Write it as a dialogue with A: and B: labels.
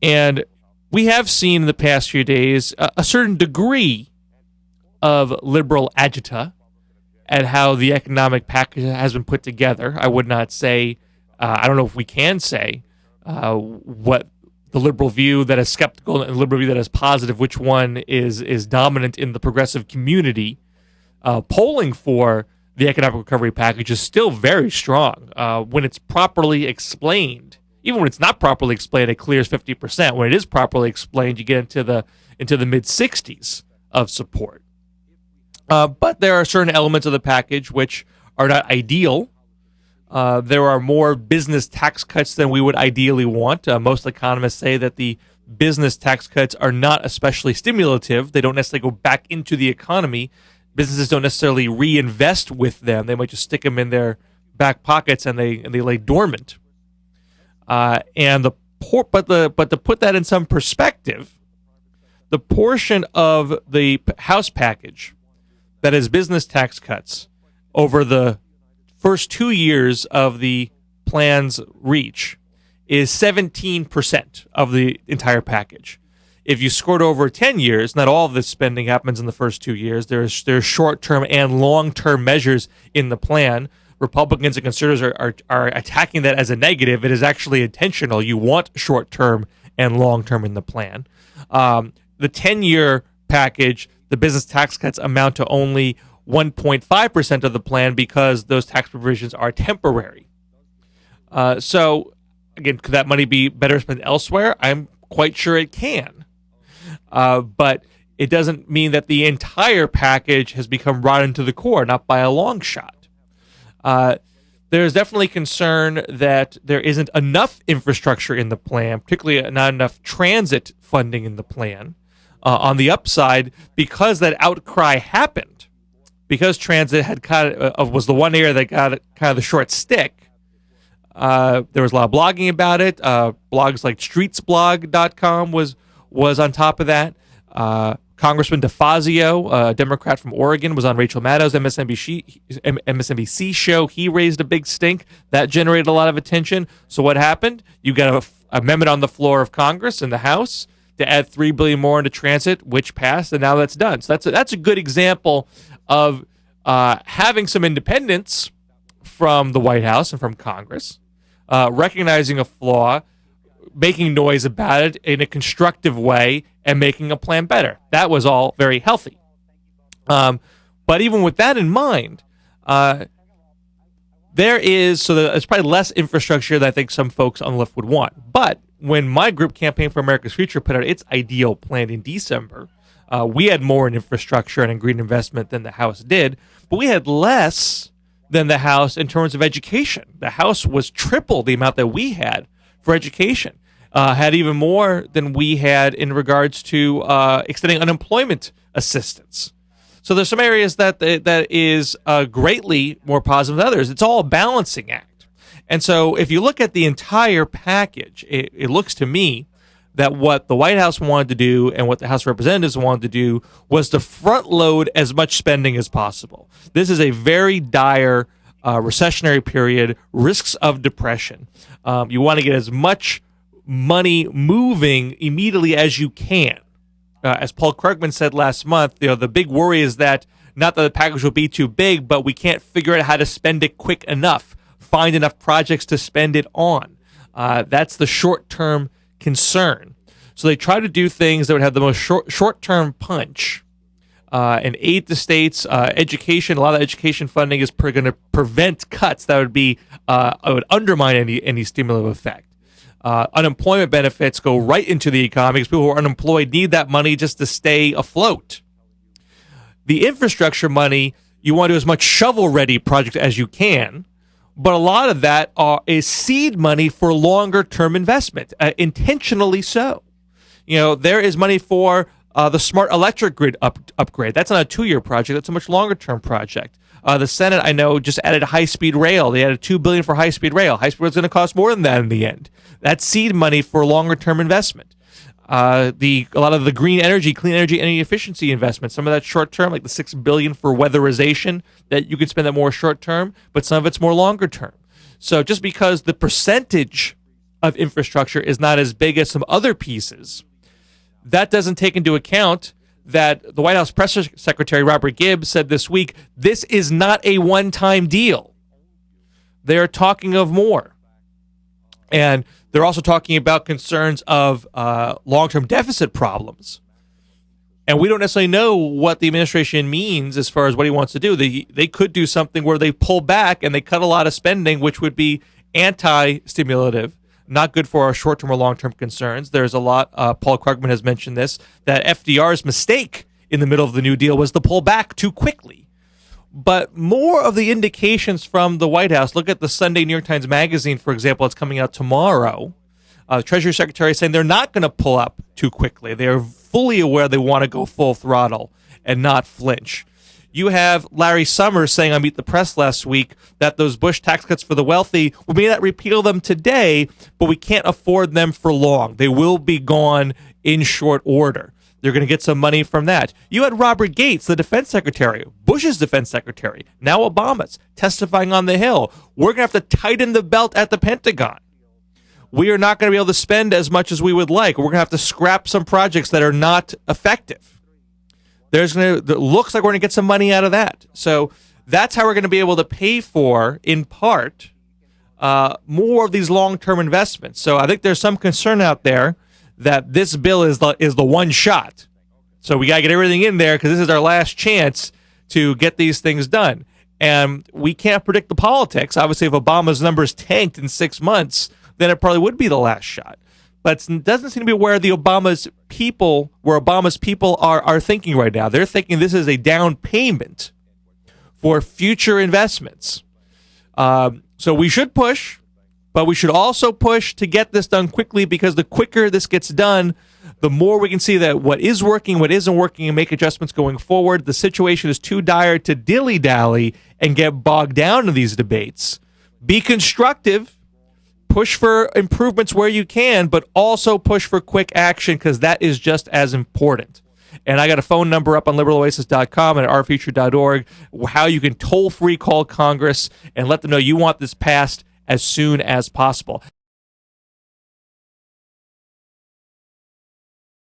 A: And we have seen in the past few days a certain degree of liberal agita at how the economic package has been put together. I would not say, I don't know if we can say what the liberal view that is skeptical and the liberal view that is positive, which one is dominant in the progressive community. Polling for the economic recovery package is still very strong when it's properly explained. Even when it's not properly explained, it clears 50%. When it is properly explained, you get into the mid-60s of support. But there are certain elements of the package which are not ideal. There are more business tax cuts than we would ideally want. Most economists say that the business tax cuts are not especially stimulative. They don't necessarily go back into the economy. Businesses don't necessarily reinvest with them. They might just stick them in their back pockets and they lay dormant. But to put that in some perspective, the portion of the House package that is business tax cuts over the first 2 years of the plan's reach is 17% of the entire package. If you scored over 10 years, not all of this spending happens in the first 2 years. There's short-term and long-term measures in the plan. Republicans and conservatives are attacking that as a negative. It is actually intentional. You want short-term and long-term in the plan. The 10-year package, the business tax cuts amount to only 1.5% of the plan because those tax provisions are temporary. So, again, could that money be better spent elsewhere? I'm quite sure it can. But it doesn't mean that the entire package has become rotten to the core, not by a long shot. There's definitely concern that there isn't enough infrastructure in the plan, particularly not enough transit funding in the plan. On the upside, because that outcry happened, because transit was the one area that got kind of the short stick, there was a lot of blogging about it. Blogs like streetsblog.com was on top of that. Congressman DeFazio, a Democrat from Oregon, was on Rachel Maddow's MSNBC show. He raised a big stink. That generated a lot of attention. So what happened? You got an amendment on the floor of Congress in the House to add $3 billion more into transit, which passed, and now that's done. So that's a good example of having some independence from the White House and from Congress, recognizing a flaw, making noise about it in a constructive way, and making a plan better. That was all very healthy. But even with that in mind, there's probably less infrastructure that I think some folks on the left would want. But when my group, Campaign for America's Future, put out its ideal plan in December, we had more in infrastructure and in green investment than the House did, but we had less than the House in terms of education. The House was triple the amount that we had for education, had even more than we had in regards to extending unemployment assistance. So there's some areas that is greatly more positive than others. It's all a balancing act. And so if you look at the entire package, it looks to me that what the White House wanted to do and what the House of Representatives wanted to do was to front load as much spending as possible. This is a very dire recessionary period, risks of depression. You want to get as much money moving immediately as you can. As Paul Krugman said last month, the big worry is that not that the package will be too big, but we can't figure out how to spend it quick enough, find enough projects to spend it on. That's the short-term concern. So they try to do things that would have the most short-term punch and aid the states. Education, a lot of education funding is going to prevent cuts that would undermine any stimulative effect. Unemployment benefits go right into the economy because people who are unemployed need that money just to stay afloat. The infrastructure money, you want to do as much shovel-ready project as you can, but a lot of that is seed money for longer-term investment, intentionally so. There is money for the smart electric grid upgrade. That's not a 2-year project. That's a much longer-term project. The Senate, I know, just added high-speed rail. They added $2 billion for high-speed rail. High-speed rail is going to cost more than that in the end. That's seed money for longer-term investment. A lot of the green energy, clean energy efficiency investments, some of that short-term, like the $6 billion for weatherization, that you could spend that more short-term, but some of it's more longer-term. So just because the percentage of infrastructure is not as big as some other pieces. That doesn't take into account that the White House press secretary, Robert Gibbs, said this week, this is not a one-time deal. They're talking of more. And they're also talking about concerns of long-term deficit problems. And we don't necessarily know what the administration means as far as what he wants to do. They could do something where they pull back and they cut a lot of spending, which would be anti-stimulative, not good for our short-term or long-term concerns. There's a lot, Paul Krugman has mentioned this, that FDR's mistake in the middle of the New Deal was to pull back too quickly. But more of the indications from the White House, look at the Sunday New York Times Magazine, for example, it's coming out tomorrow. The Treasury Secretary is saying they're not going to pull up too quickly. They are fully aware they want to go full throttle and not flinch. You have Larry Summers saying on Meet the Press last week that those Bush tax cuts for the wealthy, we may not repeal them today, but we can't afford them for long. They will be gone in short order. They're going to get some money from that. You had Robert Gates, the defense secretary, Bush's defense secretary, now Obama's, testifying on the Hill. We're going to have to tighten the belt at the Pentagon. We are not going to be able to spend as much as we would like. We're going to have to scrap some projects that are not effective. It looks like we're going to get some money out of that. So that's how we're going to be able to pay for, in part, more of these long-term investments. So I think there's some concern out there that this bill is the one shot. So we got to get everything in there because this is our last chance to get these things done. And we can't predict the politics. Obviously, if Obama's numbers tanked in 6 months, then it probably would be the last shot. But it doesn't seem to be where Obama's people are thinking right now. They're thinking this is a down payment for future investments. So we should push. But we should also push to get this done quickly because the quicker this gets done, the more we can see that what is working, what isn't working, and make adjustments going forward. The situation is too dire to dilly-dally and get bogged down in these debates. Be constructive. Push for improvements where you can, but also push for quick action because that is just as important. And I got a phone number up on LiberalOasis.com and at ourfuture.org how you can toll-free call Congress and let them know you want this passed as soon as possible.